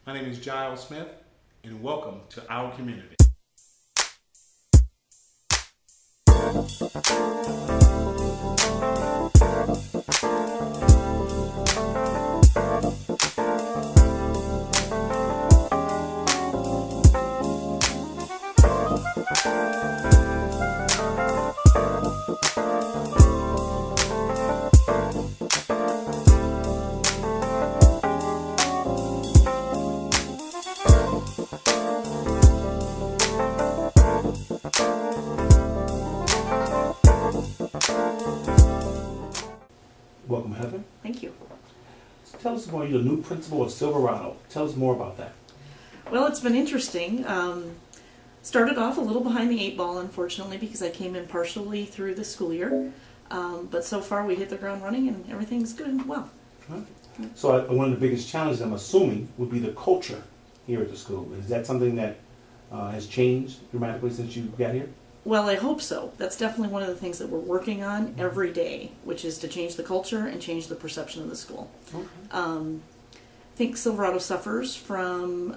My name is Jiles Smith, and welcome to Our Community. Welcome, Heather. Thank you. Tell us about your new principal of Silverado. Tell us more about that. Well, it's been interesting. Started off a little behind the eight ball, unfortunately, because I came in partially through the school year. But so far we hit the ground running and everything's good and well. Right. So one of the biggest challenges, I'm assuming, would be the culture here at the school. Is that something that has changed dramatically since you got here? Well, I hope so. That's definitely one of the things that we're working on every day, which is to change the culture and change the perception of the school. Okay. I think Silverado suffers from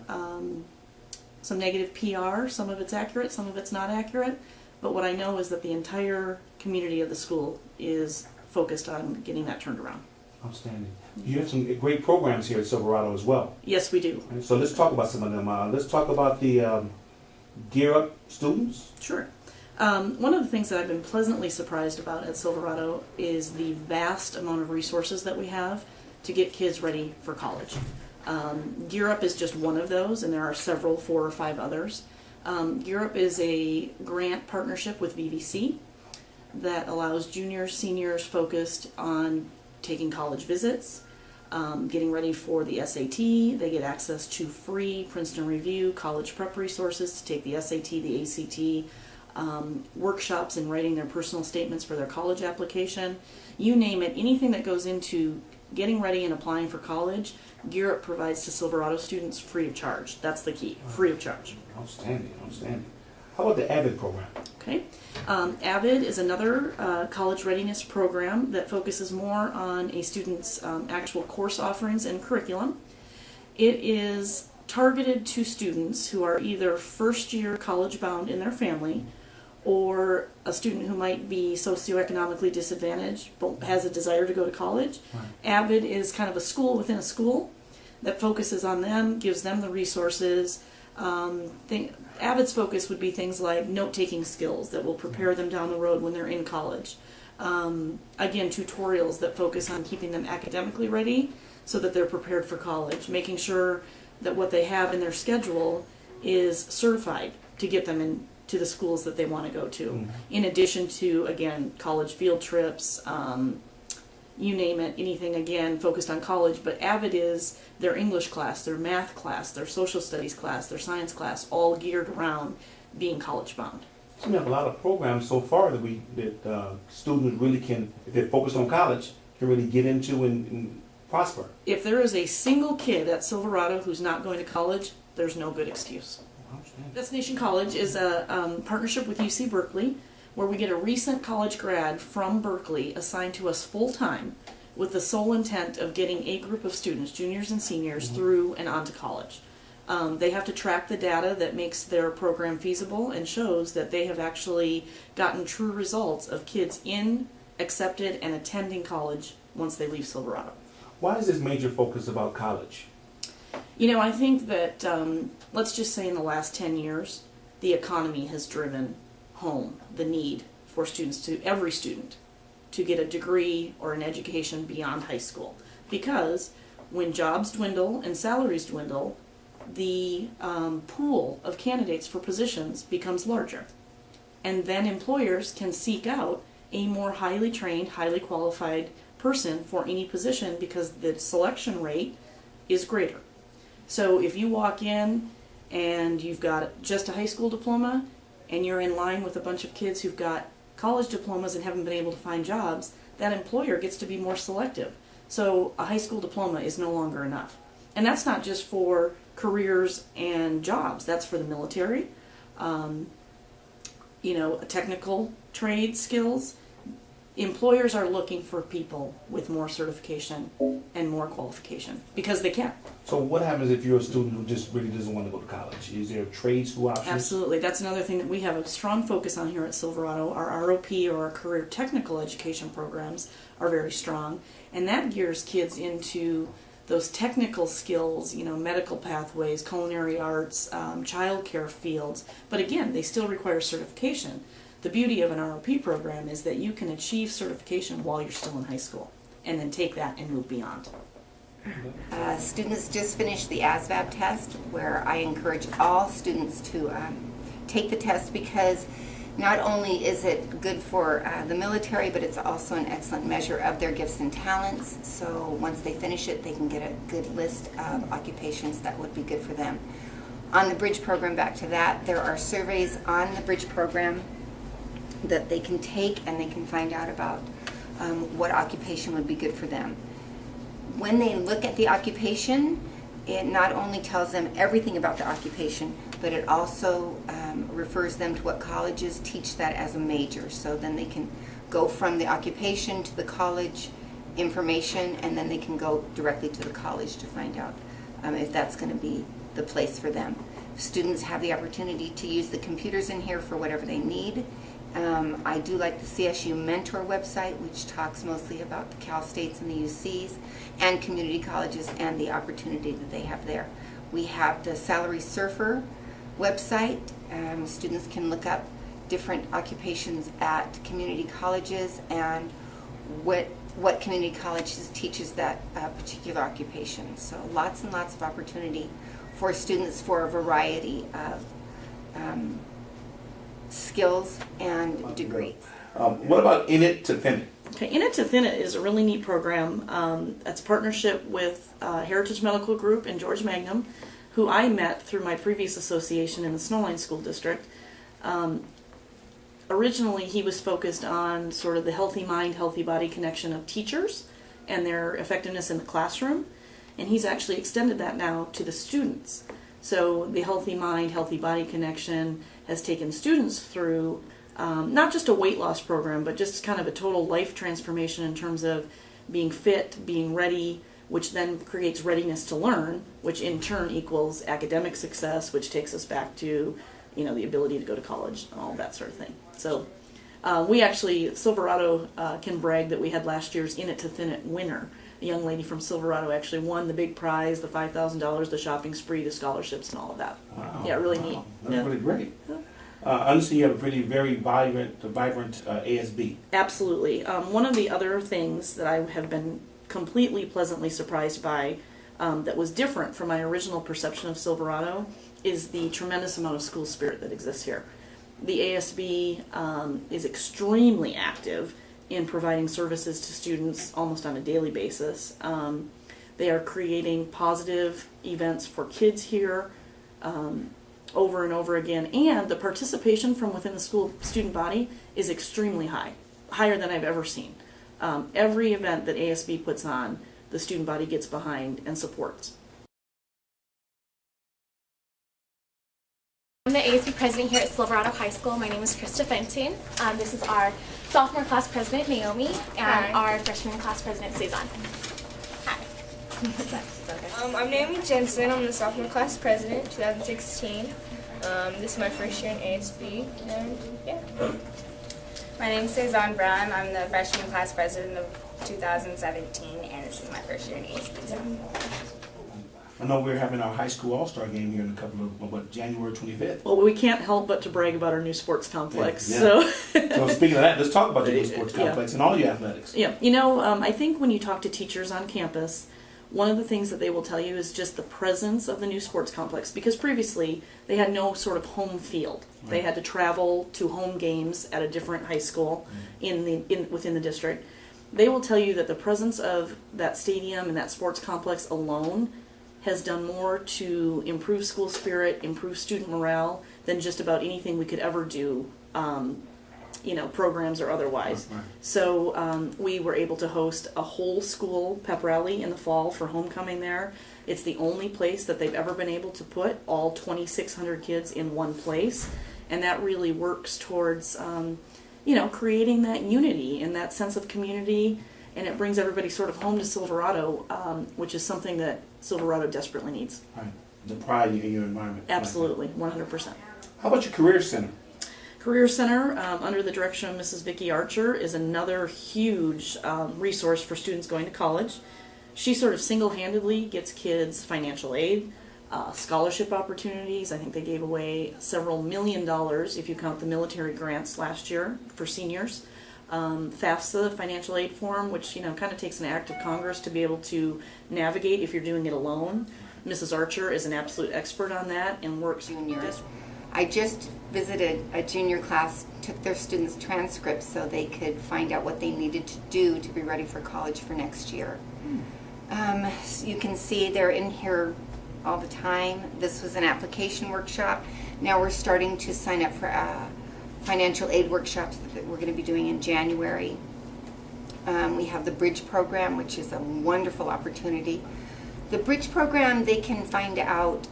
some negative PR. Some of it's accurate, some of it's not accurate. But what I know is that the entire community of the school is focused on getting that turned around. Outstanding. You have some great programs here at Silverado as well. Yes, we do. Right, so let's talk about some of them. Let's talk about the Gear Up students. Sure. One of the things that I've been pleasantly surprised about at Silverado is the vast amount of resources that we have to get kids ready for college. Gear Up is just one of those, and there are several, 4 or 5 others. Gear Up is a grant partnership with VVC that allows juniors, seniors focused on taking college visits, getting ready for the SAT. They get access to free Princeton Review, college prep resources to take the SAT, the ACT, workshops in writing their personal statements for their college application. You name it, anything that goes into getting ready and applying for college, Gear Up provides to Silverado students free of charge. That's the key, free of charge. Outstanding, outstanding. How about the Avid program? Okay. Avid is another college readiness program that focuses more on a student's actual course offerings and curriculum. It is targeted to students who are either first year college bound in their family or a student who might be socioeconomically disadvantaged but has a desire to go to college. Right. Avid is kind of a school within a school that focuses on them, gives them the resources. Avid's focus would be things like note-taking skills that will prepare them down the road when they're in college. Again, tutorials that focus on keeping them academically ready so that they're prepared for college, making sure that what they have in their schedule is certified to get them into the schools that they want to go to. Mm-hmm. In addition to, again, college field trips, you name it, anything, again, focused on college. But Avid is their English class, their math class, their social studies class, their science class, all geared around being college bound. So we have a lot of programs so far that students really can, if they're focused on college, can really get into and prosper. If there is a single kid at Silverado who's not going to college, there's no good excuse. Destination College is a partnership with UC Berkeley, where we get a recent college grad from Berkeley assigned to us full-time with the sole intent of getting a group of students, juniors and seniors, through and onto college. They have to track the data that makes their program feasible and shows that they have actually gotten true results of kids in, accepted, and attending college once they leave Silverado. Why is this major focus about college? You know, I think that, let's just say in the last 10 years, the economy has driven home the need for every student, to get a degree or an education beyond high school. Because when jobs dwindle and salaries dwindle, the pool of candidates for positions becomes larger. And then employers can seek out a more highly trained, highly qualified person for any position because the selection rate is greater. So if you walk in and you've got just a high school diploma and you're in line with a bunch of kids who've got college diplomas and haven't been able to find jobs, that employer gets to be more selective. So a high school diploma is no longer enough. And that's not just for careers and jobs, that's for the military, technical trade skills. Employers are looking for people with more certification and more qualification because they can. So what happens if you're a student who just really doesn't want to go to college? Is there trade school options? Absolutely. That's another thing that we have a strong focus on here at Silverado. Our ROP, or our career technical education programs, are very strong, and that gears kids into those technical skills, medical pathways, culinary arts, childcare fields. But again, they still require certification. The beauty of an ROP program is that you can achieve certification while you're still in high school, and then take that and move beyond. Students just finished the ASVAB test, where I encourage all students to take the test, because not only is it good for the military, but it's also an excellent measure of their gifts and talents. So once they finish it, they can get a good list of occupations that would be good for them. On the Bridge program, back to that, there are surveys on the Bridge program that they can take, and they can find out about what occupation would be good for them. When they look at the occupation, it not only tells them everything about the occupation, but it also refers them to what colleges teach that as a major. So then they can go from the occupation to the college information, and then they can go directly to the college to find out if that's going to be the place for them. Students have the opportunity to use the computers in here for whatever they need. I do like the CSU Mentor website, which talks mostly about the Cal States and the UCs and community colleges and the opportunity that they have there. We have the Salary Surfer website. Students can look up different occupations at community colleges and what community colleges teaches that particular occupation. So lots and lots of opportunity for students for a variety of skills and degrees. What about In It to Thin It? Okay, In It to Thin It is a really neat program. That's a partnership with Heritage Medical Group and George Magnum, who I met through my previous association in the Snowline School District. Originally, he was focused on sort of the healthy mind, healthy body connection of teachers and their effectiveness in the classroom, and he's actually extended that now to the students. So the healthy mind, healthy body connection has taken students through not just a weight loss program, but just kind of a total life transformation in terms of being fit, being ready, which then creates readiness to learn, which in turn equals academic success, which takes us back to, the ability to go to college and all that sort of thing. So we actually, Silverado can brag that we had last year's In It to Thin It winner. A young lady from Silverado actually won the big prize, the $5,000, the shopping spree, the scholarships, and all of that. Wow. Yeah, really neat. That's Yeah. really great. I understand you have a very vibrant ASB. Absolutely. One of the other things that I have been completely pleasantly surprised by that was different from my original perception of Silverado is the tremendous amount of school spirit that exists here. The ASB is extremely active in providing services to students almost on a daily basis. They are creating positive events for kids here over and over again, and the participation from within the school student body is extremely high, higher than I've ever seen. Every event that ASB puts on, the student body gets behind and supports. I'm the ASB president here at Silverado High School. My name is Krista Fenton. This is our sophomore class president, Naomi, and our freshman class president, Cezanne. Hi. I'm Naomi Jensen. I'm the sophomore class president, 2016. This is my first year in ASB, and yeah. My name is Cezanne Brown. I'm the freshman class president of 2017, and this is my first year in ASB. So. I know we're having our high school all-star game here in a couple of, January 25th. Well, we can't help but to brag about our new sports complex. Yeah. So, So speaking of that, let's talk about the new sports complex and all your athletics. yeah, I think when you talk to teachers on campus, one of the things that they will tell you is just the presence of the new sports complex, because previously they had no sort of home field. Right. They had to travel to home games at a different high school within the district. They will tell you that the presence of that stadium and that sports complex alone has done more to improve school spirit, improve student morale than just about anything we could ever do, programs or otherwise. Right. So we were able to host a whole school pep rally in the fall for homecoming there. It's the only place that they've ever been able to put all 2,600 kids in one place, and that really works towards, creating that unity and that sense of community and it brings everybody sort of home to Silverado, which is something that Silverado desperately needs. Right. The pride in your environment. Absolutely, 100%. How about your Career Center? Career Center, under the direction of Mrs. Vicki Archer, is another huge resource for students going to college. She sort of single-handedly gets kids financial aid, scholarship opportunities. I think they gave away several $1 million if you count the military grants last year for seniors. FAFSA, financial aid form, which kind of takes an act of Congress to be able to navigate if you're doing it alone. Mrs. Archer is an absolute expert on that and works. Juniors. I just visited a junior class, took their students' transcripts so they could find out what they needed to do to be ready for college for next year. You can see they're in here all the time. This was an application workshop. Now we're starting to sign up for financial aid workshops that we're going to be doing in January. We have the Bridge program, which is a wonderful opportunity. The Bridge program, they can find out,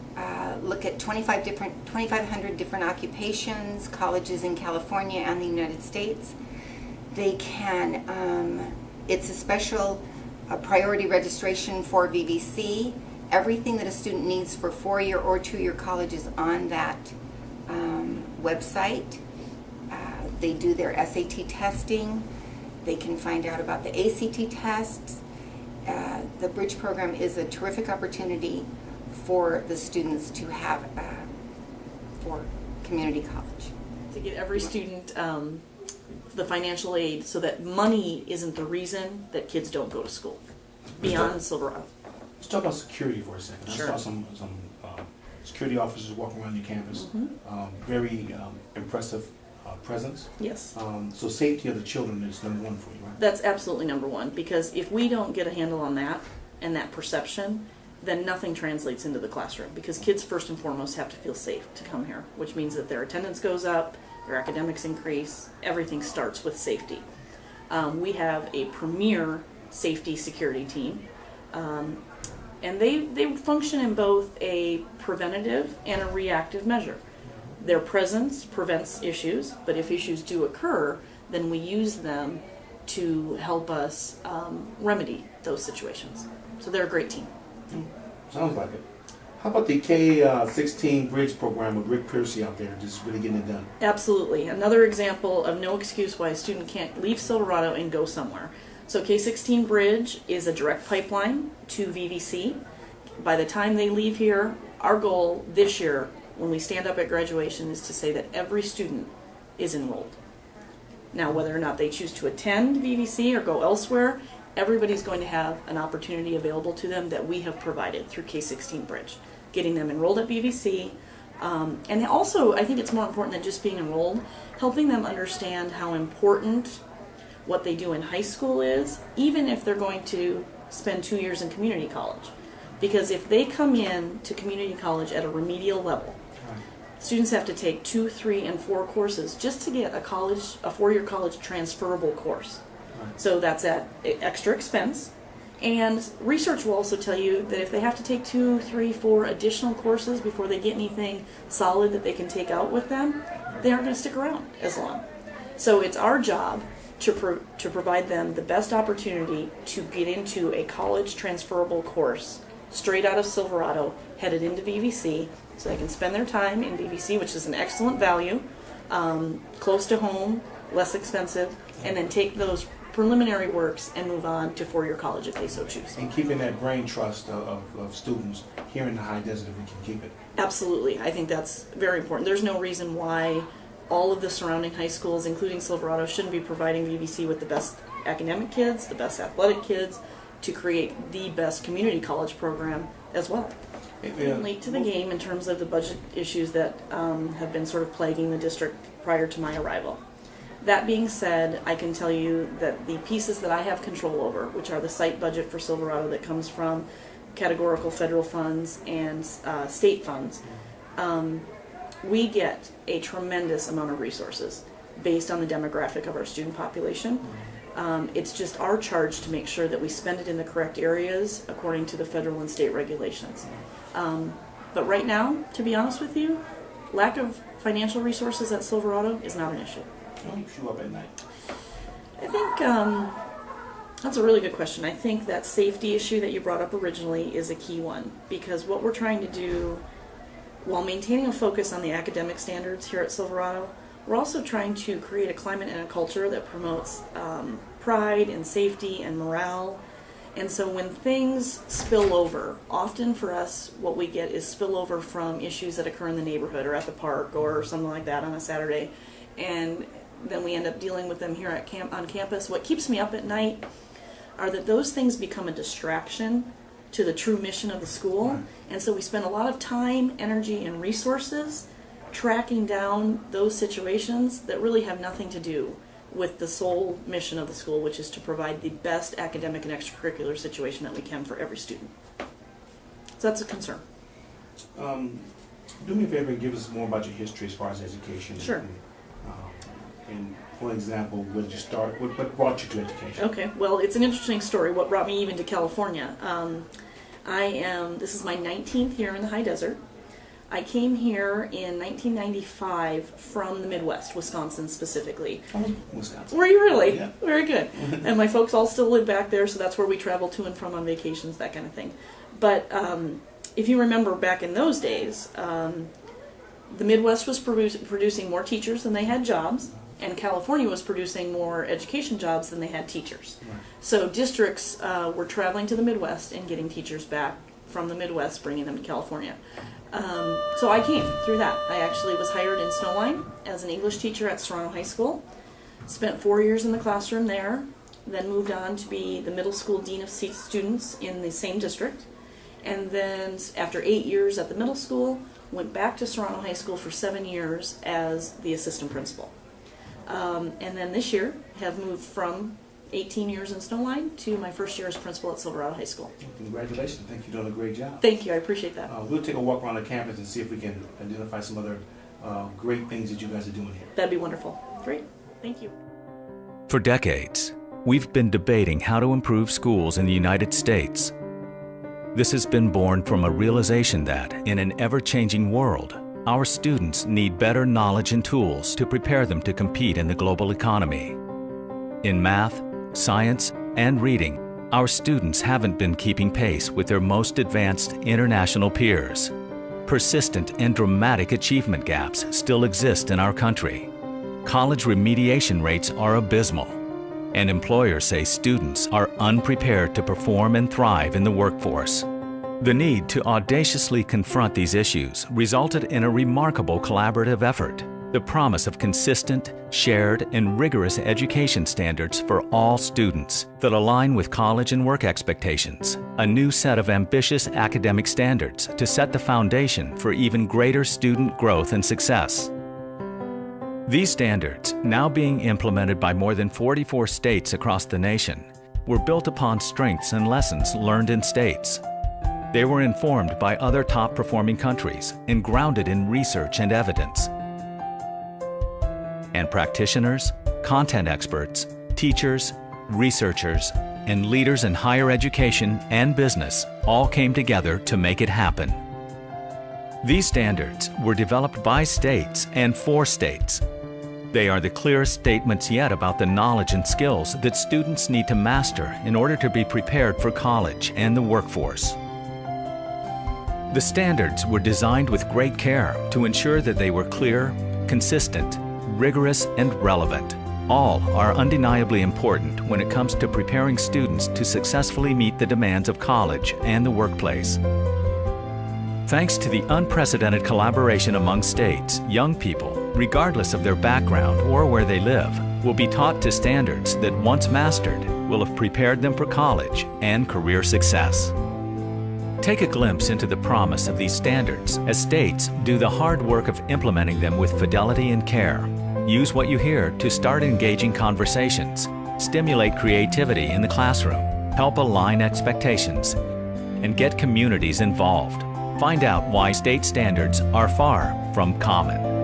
look at 2,500 different occupations, colleges in California and the United States. They can, it's a special priority registration for VVC. Everything that a student needs for 4-year or 2-year college is on that website. They do their SAT testing. They can find out about the ACT tests. The Bridge program is a terrific opportunity for the students to have for community college. To get every student the financial aid so that money isn't the reason that kids don't go to school beyond Silverado. Let's talk about security for a second. Sure. I saw some security officers walking around your campus. Very impressive presence. Yes. So safety of the children is number one for you, right? That's absolutely number one, because if we don't get a handle on that and that perception, then nothing translates into the classroom, because kids first and foremost have to feel safe to come here, which means that their attendance goes up, their academics increase, everything starts with safety. We have a premier safety security team, and they function in both a preventative and a reactive measure. Their presence prevents issues, but if issues do occur, then we use them to help us remedy those situations. So they're a great team. Sounds like it. How about the K-16 Bridge program with Rick Piercy out there, just really getting it done? Absolutely. Another example of no excuse why a student can't leave Silverado and go somewhere. So K-16 Bridge is a direct pipeline to VVC. By the time they leave here, our goal this year, when we stand up at graduation, is to say that every student is enrolled. Now, whether or not they choose to attend VVC or go elsewhere, everybody's going to have an opportunity available to them that we have provided through K-16 Bridge. Getting them enrolled at VVC, and also, I think it's more important than just being enrolled, helping them understand how important what they do in high school is, even if they're going to spend 2 years in community college. Because if they come in to community college at a remedial level, students have to take 2, 3, and 4 courses just to get a 4-year college transferable course. So that's at extra expense. And research will also tell you that if they have to take 2, 3, 4 additional courses before they get anything solid that they can take out with them, they aren't going to stick around as long. So it's our job to provide them the best opportunity to get into a college transferable course straight out of Silverado, headed into VVC, so they can spend their time in VVC, which is an excellent value, close to home, less expensive, and then take those preliminary works and move on to 4-year college if they so choose. And keeping that brain trust of students here in the high desert, if we can keep it. Absolutely. I think that's very important. There's no reason why all of the surrounding high schools, including Silverado, shouldn't be providing VVC with the best academic kids, the best athletic kids, to create the best community college program as well. Late to the game in terms of the budget issues that have been sort of plaguing the district prior to my arrival. That being said, I can tell you that the pieces that I have control over, which are the site budget for Silverado that comes from categorical federal funds and state funds, we get a tremendous amount of resources based on the demographic of our student population. It's just our charge to make sure that we spend it in the correct areas according to the federal and state regulations. But right now, to be honest with you, lack of financial resources at Silverado is not an issue. What keeps you up at night? I think That's a really good question. I think that safety issue that you brought up originally is a key one, because what we're trying to do while maintaining a focus on the academic standards here at Silverado, we're also trying to create a climate and a culture that promotes pride and safety and morale. And so when things spill over, often for us what we get is spillover from issues that occur in the neighborhood or at the park or something like that on a Saturday. And then we end up dealing with them here at on campus. What keeps me up at night are that those things become a distraction to the true mission of the school. Right. And so we spend a lot of time, energy, and resources tracking down those situations that really have nothing to do with the sole mission of the school, which is to provide the best academic and extracurricular situation that we can for every student. So that's a concern. Do me a favor and give us more about your history as far as education. Sure. And for example, where did you start? What brought you to education? Okay, well, it's an interesting story. What brought me even to California? This is my 19th year in the high desert. I came here in 1995 from the Midwest, Wisconsin specifically. Wisconsin. Were you really? Yeah. Very good. And my folks all still live back there, so that's where we travel to and from on vacations, that kind of thing. But if you remember back in those days, the Midwest was producing more teachers than they had jobs, and California was producing more education jobs than they had teachers. Right. So districts were traveling to the Midwest and getting teachers back from the Midwest, bringing them to California. So I came through that. I actually was hired in Snowline as an English teacher at Toronto High School. Spent 4 years in the classroom there, then moved on to be the middle school dean of students in the same district. And then after 8 years at the middle school, went back to Toronto High School for 7 years as the assistant principal. And then this year have moved from 18 years in Snowline to my first year as principal at Silverado High School. Congratulations. I think you're doing a great job. Thank you. I appreciate that. We'll take a walk around the campus and see if we can identify some other great things that you guys are doing here. That'd be wonderful. Great. Thank you. For decades, we've been debating how to improve schools in the United States. This has been born from a realization that, in an ever-changing world, our students need better knowledge and tools to prepare them to compete in the global economy. In math, science, and reading, our students haven't been keeping pace with their most advanced international peers. Persistent and dramatic achievement gaps still exist in our country. College remediation rates are abysmal, and employers say students are unprepared to perform and thrive in the workforce. The need to audaciously confront these issues resulted in a remarkable collaborative effort. The promise of consistent, shared, and rigorous education standards for all students that align with college and work expectations. A new set of ambitious academic standards to set the foundation for even greater student growth and success. These standards, now being implemented by more than 44 states across the nation, were built upon strengths and lessons learned in states. They were informed by other top-performing countries and grounded in research and evidence. And practitioners, content experts, teachers, researchers, and leaders in higher education and business all came together to make it happen. These standards were developed by states and for states. They are the clearest statements yet about the knowledge and skills that students need to master in order to be prepared for college and the workforce. The standards were designed with great care to ensure that they were clear, consistent, rigorous, and relevant. All are undeniably important when it comes to preparing students to successfully meet the demands of college and the workplace. Thanks to the unprecedented collaboration among states, young people, regardless of their background or where they live, will be taught to standards that, once mastered, will have prepared them for college and career success. Take a glimpse into the promise of these standards as states do the hard work of implementing them with fidelity and care. Use what you hear to start engaging conversations, stimulate creativity in the classroom, help align expectations, and get communities involved. Find out why state standards are far from common.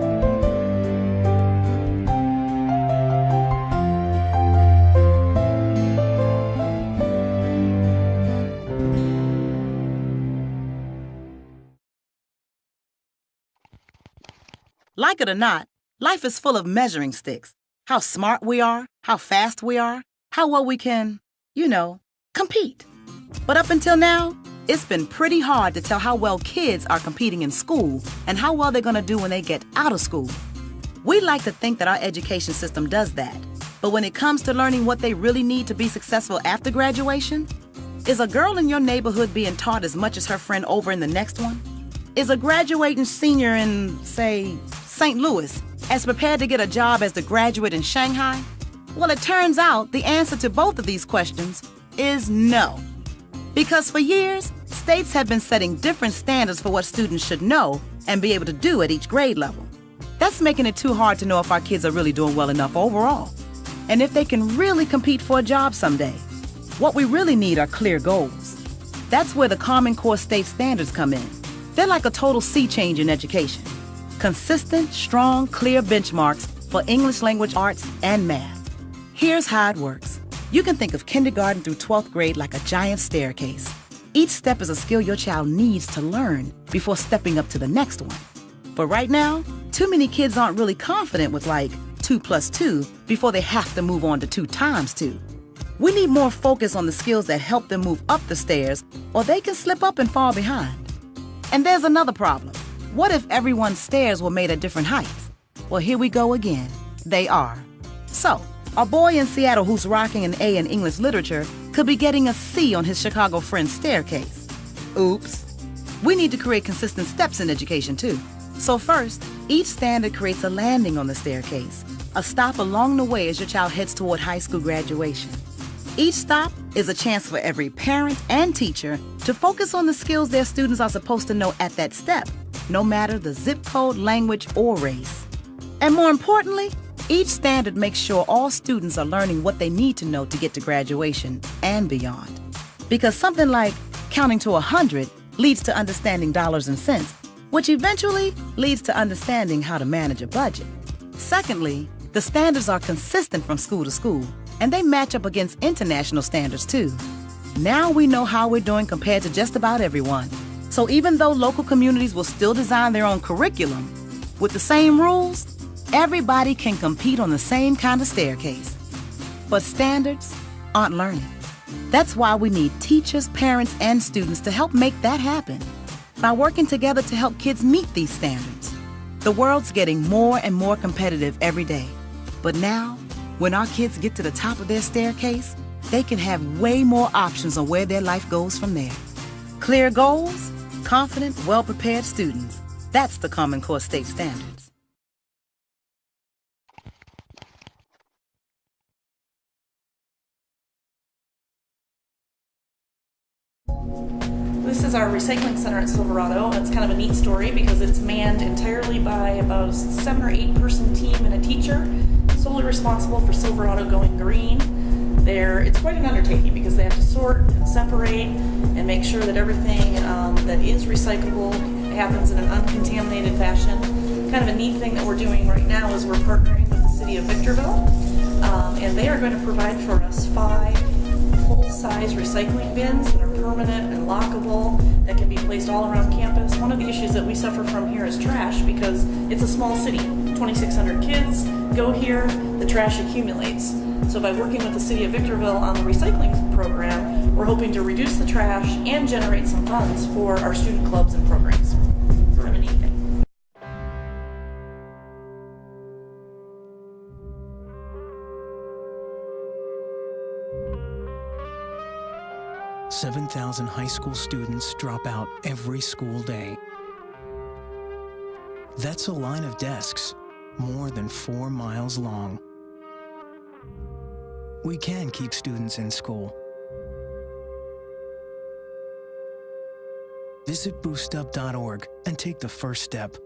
Like it or not, life is full of measuring sticks. How smart we are, how fast we are, how well we can You know, compete. But up until now, it's been pretty hard to tell how well kids are competing in school and how well they're going to do when they get out of school. We like to think that our education system does that. But when it comes to learning what they really need to be successful after graduation, is a girl in your neighborhood being taught as much as her friend over in the next one? Is a graduating senior in, say, St. Louis as prepared to get a job as the graduate in Shanghai? Well, it turns out the answer to both of these questions is no. Because for years, states have been setting different standards for what students should know and be able to do at each grade level. That's making it too hard to know if our kids are really doing well enough overall, and if they can really compete for a job someday. What we really need are clear goals. That's where the Common Core state standards come in. They're like a total sea change in education. Consistent, strong, clear benchmarks for English language arts and math. Here's how it works. You can think of kindergarten through 12th grade like a giant staircase. Each step is a skill your child needs to learn before stepping up to the next one. But right now, too many kids aren't really confident with like 2 plus 2 before they have to move on to 2 times 2. We need more focus on the skills that help them move up the stairs, or they can slip up and fall behind. And there's another problem. What if everyone's stairs were made at different heights? Well, here we go again. They are. So, a boy in Seattle who's rocking an A in English literature could be getting a C on his Chicago friend's staircase. Oops. We need to create consistent steps in education, too. So first, each standard creates a landing on the staircase, a stop along the way as your child heads toward high school graduation. Each stop is a chance for every parent and teacher to focus on the skills their students are supposed to know at that step, no matter the zip code, language, or race. And more importantly, each standard makes sure all students are learning what they need to know to get to graduation and beyond. Because something like counting to 100 leads to understanding dollars and cents, which eventually leads to understanding how to manage a budget. Secondly, the standards are consistent from school to school, and they match up against international standards too. Now we know how we're doing compared to just about everyone. So even though local communities will still design their own curriculum, with the same rules, everybody can compete on the same kind of staircase. But standards aren't learning. That's why we need teachers, parents, and students to help make that happen by working together to help kids meet these standards. The world's getting more and more competitive every day. But now, when our kids get to the top of their staircase, they can have way more options on where their life goes from there. Clear goals, confident, well-prepared students. That's the Common Core state standards. This is our recycling center at Silverado. It's kind of a neat story because it's manned entirely by about a 7 or 8 person team and a teacher, solely responsible for Silverado going green. It's quite an undertaking because they have to sort and separate and make sure that everything that is recyclable happens in an uncontaminated fashion. Kind of a neat thing that we're doing right now is we're partnering with the city of Victorville, and they are going to provide for us 5 full-size recycling bins that are permanent and lockable that can be placed all around campus. One of the issues that we suffer from here is trash because it's a small city. 2,600 kids go here, the trash accumulates. So by working with the city of Victorville on the recycling program, we're hoping to reduce the trash and generate some funds for our student clubs and programs. Sort of a neat thing. 7,000 high school students drop out every school day. That's a line of desks more than 4 miles long. We can keep students in school. Visit boostup.org and take the first step.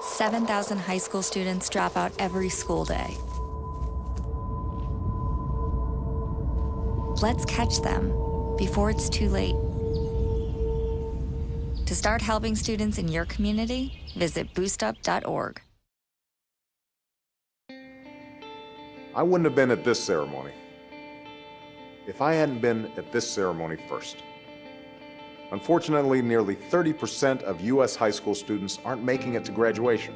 "7,000 high school students drop out every school day. Let's catch them before it's too late. To start helping students in your community, visit boostup.org. I wouldn't have been at this ceremony. if I hadn't been at this ceremony first. Unfortunately, nearly 30% of U.S. high school students aren't making it to graduation,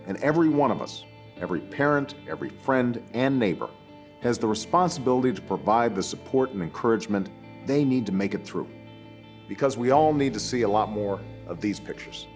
and every one of us, every parent, every friend, and neighbor, has the responsibility to provide the support and encouragement they need to make it through. Because we all need to see a lot more of these pictures.